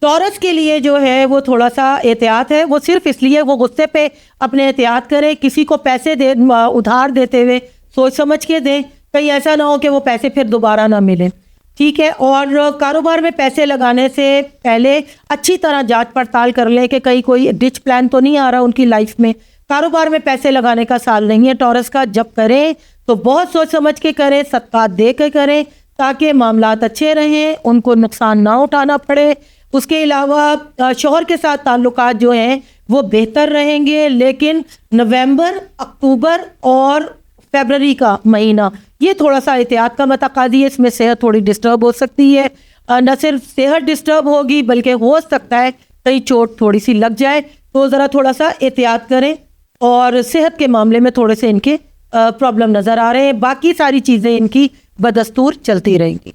Taurus के लिए जो है वो थोड़ा सा एहतियात है, वो सिर्फ इसलिए वो गुस्से पे अपने एहतियात करे, किसी को पैसे दे उधार देते हुए सोच समझ के दें, कहीं ऐसा ना हो कि वो पैसे फिर दोबारा ना मिलें। ठीक है, और कारोबार में पैसे लगाने से पहले अच्छी तरह जांच पड़ताल कर लें कि कहीं कोई डिच प्लान तो नहीं आ रहा उनकी लाइफ में। कारोबार में पैसे लगाने का साल नहीं है टॉरस का, जब करें तो बहुत सोच समझ के करें, सदकात दे के करें, ताकि मामलात अच्छे रहें, उनको नुकसान ना उठाना पड़े। उसके अलावा शौहर के साथ ताल्लुकात जो हैं वो बेहतर रहेंगे, लेकिन नवंबर, अक्टूबर और फरवरी का महीना ये थोड़ा सा एहतियात का मतकादी है, इसमें सेहत थोड़ी डिस्टर्ब हो सकती है। न सिर्फ सेहत डिस्टर्ब होगी बल्कि हो सकता है कहीं चोट थोड़ी सी लग जाए, तो ज़रा थोड़ा सा एहतियात करें। और सेहत के मामले में थोड़े से इनके प्रॉब्लम नज़र आ रहे हैं, बाकी सारी चीज़ें इनकी बदस्तूर चलती रहेंगी।